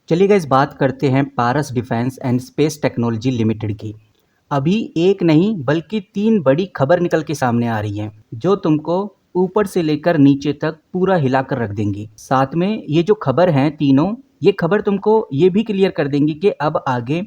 चलिए गाइस बात करते हैं Paras defence and space technology limited की। अभी एक नहीं बल्कि 3 बड़ी खबर निकल के सामने आ रही हैं, जो तुमको ऊपर से लेकर नीचे तक पूरा हिलाकर रख देंगी। साथ में ये जो खबर हैं तीनों, ये खबर तुमको ये भी क्लियर कर देंगी कि अब आगे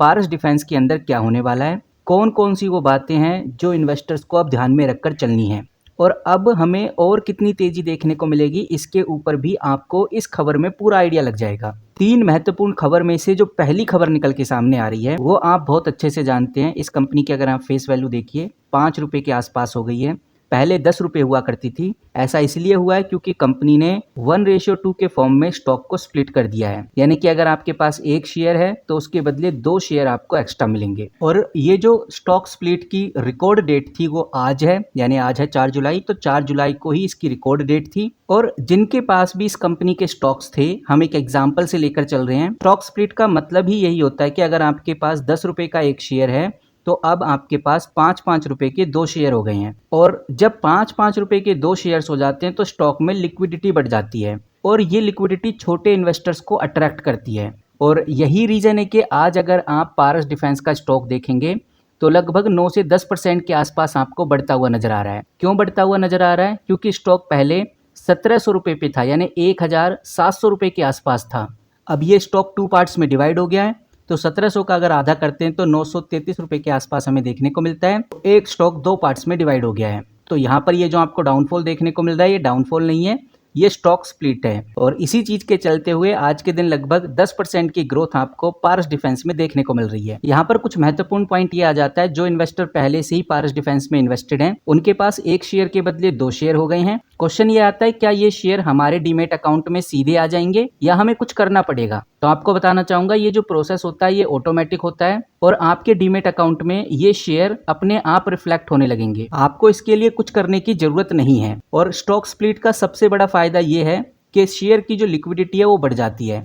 पारस डिफेंस के अंदर क्या होने वाला है, कौन-कौन सी वो बातें हैं जो इन्वेस्टर्स को अब ध्यान में रखकर चलनी है और अब हमें और कितनी तेजी देखने को मिलेगी, इसके ऊपर भी आपको इस खबर में पूरा आइडिया लग जाएगा। 3 महत्वपूर्ण खबर में से जो पहली खबर निकल के सामने आ रही है, वो आप बहुत अच्छे से जानते हैं। इस कंपनी की अगर आप फेस वैल्यू देखिए, 5 रुपए के आसपास हो गई है। पहले 10 रुपए हुआ करती थी। ऐसा इसलिए हुआ है क्योंकि कंपनी ने 1:2 के फॉर्म में स्टॉक को स्प्लिट कर दिया है। यानी कि अगर आपके पास 1 शेयर है तो उसके बदले 2 शेयर आपको एक्स्ट्रा मिलेंगे। और ये जो स्टॉक स्प्लिट की रिकॉर्ड डेट थी वो आज है, यानी आज है 4 जुलाई, तो 4 जुलाई को ही इसकी रिकॉर्ड डेट थी। और जिनके पास भी इस कंपनी के स्टॉक्स थे, हम एक एग्जांपल से लेकर चल रहे हैं। स्टॉक स्प्लिट का मतलब ही यही होता है कि अगर आपके पास 10 रुपए का 1 शेयर है तो अब आपके पास 5-5 रुपए के 2 शेयर हो गए हैं। और जब 5-5 रुपए के 2 शेयर्स हो जाते हैं तो स्टॉक में लिक्विडिटी बढ़ जाती है और ये लिक्विडिटी छोटे इन्वेस्टर्स को अट्रैक्ट करती है। और यही रीजन है कि आज अगर आप पारस डिफेंस का स्टॉक देखेंगे तो लगभग 9 से 10% के आसपास आपको बढ़ता हुआ नजर आ रहा है। क्यों बढ़ता हुआ नजर आ रहा है? क्योंकि स्टॉक पहले 1700 रुपए पे था, यानी 1700 रुपए के आसपास था। अब ये स्टॉक 2 पार्ट्स में डिवाइड हो गया है, तो 1700 का अगर आधा करते हैं तो 933 रुपए के आसपास हमें देखने को मिलता है। तो एक स्टॉक 2 पार्ट्स में डिवाइड हो गया है। तो यहाँ पर ये जो आपको डाउनफॉल देखने को मिल रहा है, ये डाउनफॉल नहीं है, ये स्टॉक स्प्लिट है। और इसी चीज के चलते हुए आज के दिन लगभग 10% की ग्रोथ आपको पारस डिफेंस में देखने को मिल रही है। यहाँ पर कुछ महत्वपूर्ण पॉइंट ये आ जाता है, जो इन्वेस्टर पहले से ही पारस डिफेंस में इन्वेस्टेड हैं, उनके पास 1 शेयर के बदले 2 शेयर हो गए हैं। क्वेश्चन ये आता है, क्या ये शेयर हमारे डीमेट अकाउंट में सीधे आ जाएंगे या हमें कुछ करना पड़ेगा? तो आपको बताना चाहूंगा, ये जो प्रोसेस होता है ये ऑटोमेटिक होता है और आपके डीमेट अकाउंट में ये शेयर अपने आप रिफ्लेक्ट होने लगेंगे। आपको इसके लिए कुछ करने की जरूरत नहीं है। और स्टॉक स्प्लिट का सबसे बड़ा फायदा ये है कि शेयर की जो लिक्विडिटी है वो बढ़ जाती है,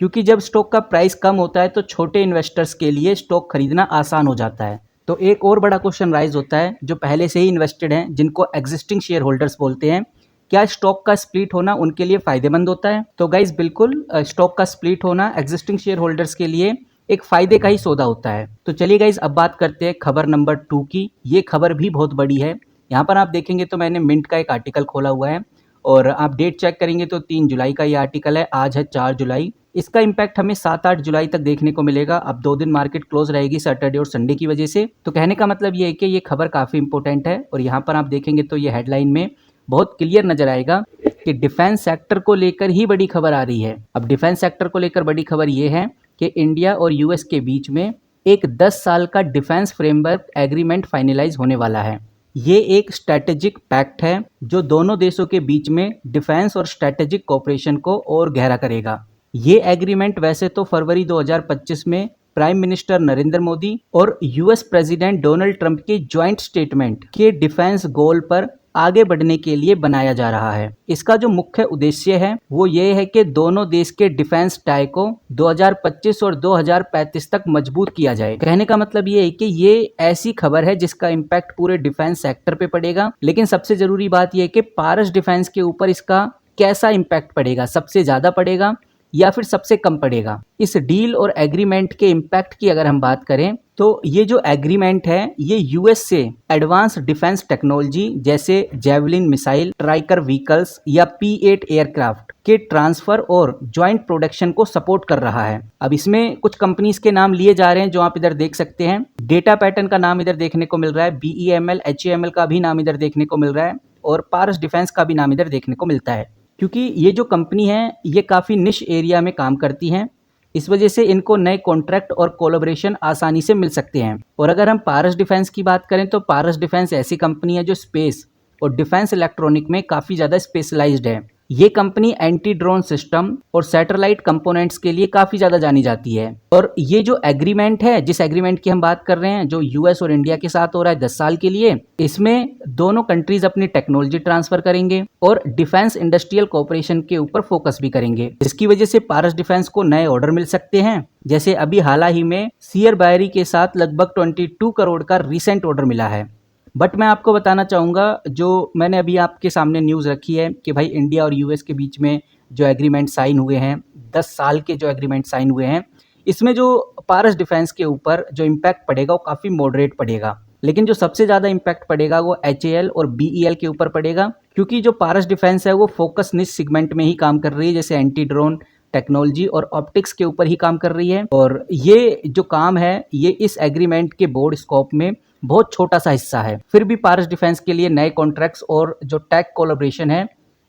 क्योंकि जब स्टॉक का प्राइस कम होता है तो छोटे इन्वेस्टर्स के लिए स्टॉक खरीदना आसान हो जाता है। तो एक और बड़ा क्वेश्चन राइज होता है, जो पहले से ही इन्वेस्टेड हैं, जिनको एग्जिस्टिंग शेयर होल्डर्स बोलते हैं, क्या स्टॉक का स्प्लिट होना उनके लिए फायदेमंद होता है? तो गाइज बिल्कुल, स्टॉक का स्प्लिट होना एग्जिस्टिंग शेयर होल्डर्स के लिए एक फायदे का ही सौदा होता है। तो चलिए गाइज अब बात करते हैं खबर नंबर 2 की। ये खबर भी बहुत बड़ी है। यहाँ पर आप देखेंगे तो मैंने मिंट का एक आर्टिकल खोला हुआ है और आप डेट चेक करेंगे तो 3 जुलाई का ये आर्टिकल है, आज है 4 जुलाई। इसका इम्पैक्ट हमें 7-8 जुलाई तक देखने को मिलेगा। अब 2 दिन मार्केट क्लोज रहेगी सैटरडे और संडे की वजह से। तो कहने का मतलब ये है कि ये खबर काफ़ी इंपॉर्टेंट है। और यहाँ पर आप देखेंगे तो ये हेडलाइन में बहुत क्लियर नजर आएगा कि डिफेंस सेक्टर को लेकर ही बड़ी खबर आ रही है। अब डिफेंस सेक्टर को लेकर बड़ी खबर ये है कि इंडिया और यूएस के बीच में एक 10 साल का डिफेंस फ्रेमवर्क एग्रीमेंट फाइनलाइज होने वाला है। ये एक स्ट्रैटेजिक पैक्ट है जो दोनों देशों के बीच में डिफेंस और स्ट्रैटेजिक कोऑपरेशन को और गहरा करेगा। ये एग्रीमेंट वैसे तो फरवरी 2025 में प्राइम मिनिस्टर नरेंद्र मोदी और यूएस प्रेसिडेंट डोनाल्ड ट्रंप के ज्वाइंट स्टेटमेंट के डिफेंस गोल पर आगे बढ़ने के लिए बनाया जा रहा है। इसका जो मुख्य उद्देश्य है वो ये है कि दोनों देश के डिफेंस टाई को 2025 और 2035 तक मजबूत किया जाए। कहने का मतलब ये है कि ये ऐसी खबर है जिसका इम्पैक्ट पूरे डिफेंस सेक्टर पे पड़ेगा। लेकिन सबसे जरूरी बात यह है कि पारस डिफेंस के ऊपर इसका कैसा इम्पैक्ट पड़ेगा, सबसे ज्यादा पड़ेगा या फिर सबसे कम पड़ेगा। इस डील और एग्रीमेंट के इम्पैक्ट की अगर हम बात करें तो ये जो एग्रीमेंट है ये यूएस से एडवांस डिफेंस टेक्नोलॉजी जैसे जेवलिन मिसाइल, ट्राइकर व्हीकल्स या P-8 एयरक्राफ्ट के ट्रांसफर और ज्वाइंट प्रोडक्शन को सपोर्ट कर रहा है। अब इसमें कुछ कंपनीज के नाम लिए जा रहे हैं जो आप इधर देख सकते हैं। डेटा पैटर्न का नाम इधर देखने को मिल रहा है, BEML, HAML का भी नाम इधर देखने को मिल रहा है और पारस डिफेंस का भी नाम इधर देखने को मिलता है। क्योंकि ये जो कंपनी है ये काफ़ी निश एरिया में काम करती हैं, इस वजह से इनको नए कॉन्ट्रैक्ट और कोलैबोरेशन आसानी से मिल सकते हैं। और अगर हम पारस डिफेंस की बात करें तो पारस डिफेंस ऐसी कंपनी है जो स्पेस और डिफेंस इलेक्ट्रॉनिक में काफ़ी ज़्यादा स्पेशलाइज्ड है। ये कंपनी एंटी ड्रोन सिस्टम और सैटेलाइट कंपोनेंट्स के लिए काफ़ी ज़्यादा जानी जाती है। और ये जो एग्रीमेंट है, जिस एग्रीमेंट की हम बात कर रहे हैं, जो यूएस और इंडिया के साथ हो रहा है 10 साल के लिए, इसमें दोनों कंट्रीज अपनी टेक्नोलॉजी ट्रांसफर करेंगे और डिफेंस इंडस्ट्रियल कोऑपरेशन के ऊपर फोकस भी करेंगे, जिसकी वजह से पारस डिफेंस को नए ऑर्डर मिल सकते हैं। जैसे अभी हाल ही में सियर बायरी के साथ लगभग 22 करोड़ का रिसेंट ऑर्डर मिला है। बट मैं आपको बताना चाहूँगा, जो मैंने अभी आपके सामने न्यूज़ रखी है कि भाई इंडिया और यूएस के बीच में जो एग्रीमेंट साइन हुए हैं 10 साल के जो एग्रीमेंट साइन हुए हैं, इसमें जो पारस डिफेंस के ऊपर जो इम्पैक्ट पड़ेगा वो काफ़ी मॉडरेट पड़ेगा। लेकिन जो सबसे ज़्यादा इम्पैक्ट पड़ेगा वो HAL और BEL के ऊपर पड़ेगा, क्योंकि जो पारस डिफेंस है वो फोकस निश सेगमेंट में ही काम कर रही है, जैसे एंटी ड्रोन टेक्नोलॉजी और ऑप्टिक्स के ऊपर ही काम कर रही है। और ये जो काम है ये इस एग्रीमेंट के बोर्ड स्कोप में बहुत छोटा सा हिस्सा है। फिर भी पारस डिफेंस के लिए नए कॉन्ट्रैक्ट्स और जो टेक कोलैबोरेशन है,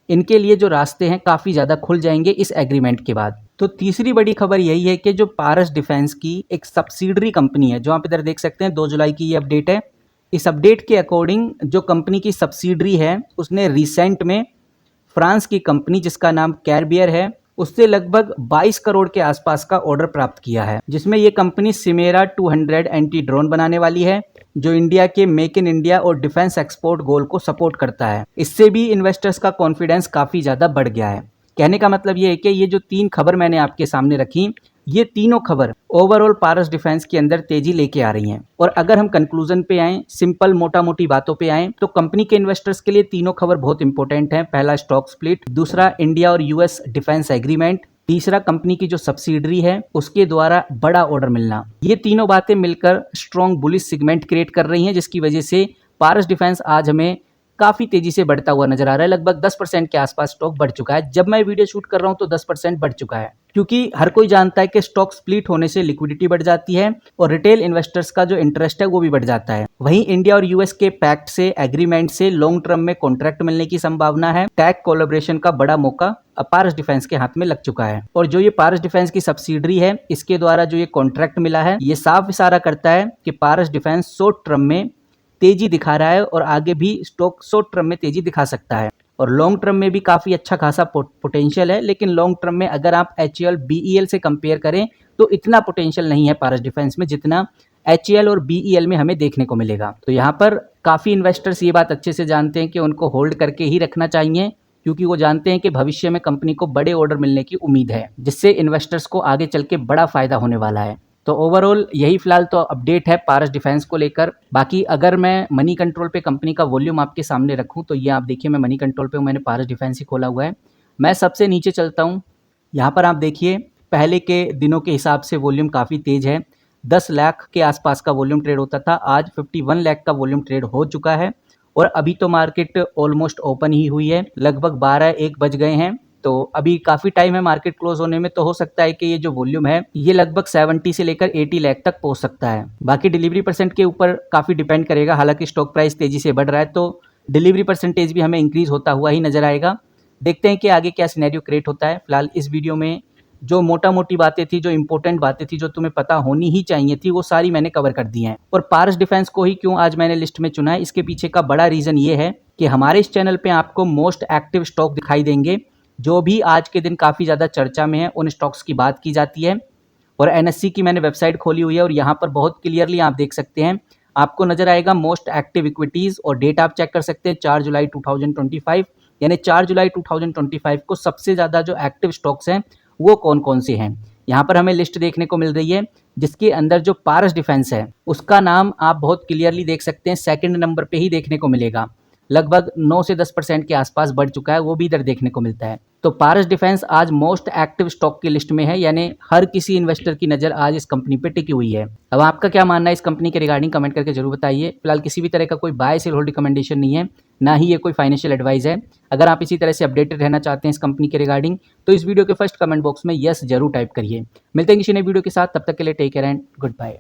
इनके लिए जो रास्ते हैं काफ़ी ज़्यादा खुल जाएंगे इस एग्रीमेंट के बाद। तो तीसरी बड़ी खबर यही है कि जो पारस डिफेंस की एक सब्सिडरी कंपनी है, जो आप इधर देख सकते हैं 2 जुलाई की ये अपडेट है। इस अपडेट के अकॉर्डिंग जो कंपनी की सब्सिडरी है उसने रिसेंट में फ्रांस की कंपनी जिसका नाम कैरबियर है उससे लगभग 22 करोड़ के आसपास का ऑर्डर प्राप्त किया है, जिसमें ये कंपनी सिमेरा 200 एंटी ड्रोन बनाने वाली है, जो इंडिया के मेक इन इंडिया और डिफेंस एक्सपोर्ट गोल को सपोर्ट करता है। इससे भी इन्वेस्टर्स का कॉन्फिडेंस काफ़ी ज़्यादा बढ़ गया है। कहने का मतलब ये है कि ये जो 3 खबर मैंने आपके सामने रखी, ये तीनों खबर ओवरऑल पारस डिफेंस के अंदर तेजी लेके आ रही हैं। और अगर हम कंक्लूजन पे आएँ, सिंपल मोटा मोटी बातों पे आएँ, तो कंपनी के इन्वेस्टर्स के लिए तीनों खबर बहुत इंपॉर्टेंट हैं। पहला स्टॉक स्प्लिट, दूसरा इंडिया और US डिफेंस एग्रीमेंट, तीसरा कंपनी की जो सब्सिडरी है उसके द्वारा बड़ा ऑर्डर मिलना। ये तीनों बातें मिलकर स्ट्रॉन्ग बुलिश सेगमेंट क्रिएट कर रही हैं, जिसकी वजह से पारस डिफेंस आज हमें काफ़ी तेजी से बढ़ता हुआ नजर आ रहा है। लगभग 10% के आसपास स्टॉक बढ़ चुका है। जब मैं वीडियो शूट कर रहा हूं तो 10% बढ़ चुका है, क्योंकि हर कोई जानता है कि स्टॉक स्प्लिट होने से लिक्विडिटी बढ़ जाती है और रिटेल इन्वेस्टर्स का जो इंटरेस्ट है वो भी बढ़ जाता है। वहीं इंडिया और US के पैक्ट से, एग्रीमेंट से लॉन्ग टर्म में कॉन्ट्रैक्ट मिलने की संभावना है। टैग कोलैबोरेशन का बड़ा मौका पारस डिफेंस के हाथ में लग चुका है। और जो ये पारस डिफेंस की सब्सिडरी है, इसके द्वारा जो ये कॉन्ट्रैक्ट मिला है, ये साफ इशारा करता है कि पारस डिफेंस शॉर्ट टर्म में तेजी दिखा रहा है और आगे भी स्टॉक शॉर्ट टर्म में तेजी दिखा सकता है। और लॉन्ग टर्म में भी काफ़ी अच्छा खासा पोटेंशियल है, लेकिन लॉन्ग टर्म में अगर आप HAL BEL से कंपेयर करें तो इतना पोटेंशियल नहीं है पारस डिफेंस में जितना HAL और BEL में हमें देखने को मिलेगा। तो यहाँ पर काफ़ी इन्वेस्टर्स ये बात अच्छे से जानते हैं कि उनको होल्ड करके ही रखना चाहिए, क्योंकि वो जानते हैं कि भविष्य में कंपनी को बड़े ऑर्डर मिलने की उम्मीद है, जिससे इन्वेस्टर्स को आगे चल के बड़ा फायदा होने वाला है। तो ओवरऑल यही फिलहाल तो अपडेट है पारस डिफेंस को लेकर। बाकी अगर मैं मनी कंट्रोल पे कंपनी का वॉल्यूम आपके सामने रखूं तो ये आप देखिए, मैं मनी कंट्रोल पे हूं, मैंने पारस डिफेंस ही खोला हुआ है। मैं सबसे नीचे चलता हूं, यहाँ पर आप देखिए पहले के दिनों के हिसाब से वॉल्यूम काफ़ी तेज है। 10 लाख के आसपास का वॉल्यूम ट्रेड होता था, आज 51 लाख का वॉल्यूम ट्रेड हो चुका है। और अभी तो मार्केट ऑलमोस्ट ओपन ही हुई है, लगभग 12-1 बज गए हैं, तो अभी काफ़ी टाइम है मार्केट क्लोज होने में। तो हो सकता है कि ये जो वॉल्यूम है ये लगभग 70 से लेकर 80 लाख तक पहुंच सकता है। बाकी डिलीवरी परसेंट के ऊपर काफ़ी डिपेंड करेगा। हालांकि स्टॉक प्राइस तेजी से बढ़ रहा है तो डिलीवरी परसेंटेज भी हमें इंक्रीज होता हुआ ही नजर आएगा। देखते हैं कि आगे क्या सिनेरियो क्रिएट होता है। फिलहाल इस वीडियो में जो मोटा मोटी बातें थी, जो इंपॉर्टेंट बातें थी, जो तुम्हें पता होनी ही चाहिए थी, वो सारी मैंने कवर कर दी हैं। और पारस डिफेंस को ही क्यों आज मैंने लिस्ट में चुना है, इसके पीछे का बड़ा रीज़न ये है कि हमारे इस चैनल पे आपको मोस्ट एक्टिव स्टॉक दिखाई देंगे, जो भी आज के दिन काफ़ी ज़्यादा चर्चा में है, उन स्टॉक्स की बात की जाती है। और NSE की मैंने वेबसाइट खोली हुई है और यहाँ पर बहुत क्लियरली आप देख सकते हैं, आपको नजर आएगा मोस्ट एक्टिव इक्विटीज़, और डेट आप चेक कर सकते हैं 4 जुलाई 2025, यानी 4 जुलाई 2025 को सबसे ज़्यादा जो एक्टिव स्टॉक्स हैं वो कौन कौन से हैं। यहाँ पर हमें लिस्ट देखने को मिल रही है, जिसके अंदर जो पारस डिफेंस है उसका नाम आप बहुत क्लियरली देख सकते हैं, सेकंड नंबर पे ही देखने को मिलेगा। लगभग 9 से 10% के आसपास बढ़ चुका है, वो भी इधर देखने को मिलता है। तो पारस डिफेंस आज मोस्ट एक्टिव स्टॉक की लिस्ट में है, यानी हर किसी इन्वेस्टर की नज़र आज इस कंपनी पे टिकी हुई है। अब आपका क्या मानना है इस कंपनी के रिगार्डिंग, कमेंट करके जरूर बताइए। फिलहाल किसी भी तरह का कोई बाय सेल होल्ड रिकमेंडेशन नहीं है, ना ही ये कोई फाइनेंशियल एडवाइस है। अगर आप इसी तरह से अपडेटेड रहना चाहते हैं इस कंपनी के रिगार्डिंग, तो इस वीडियो के फर्स्ट कमेंट बॉक्स में यस जरूर टाइप करिए। मिलते हैं किसी नए वीडियो के साथ, तब तक के लिए take care and good bye.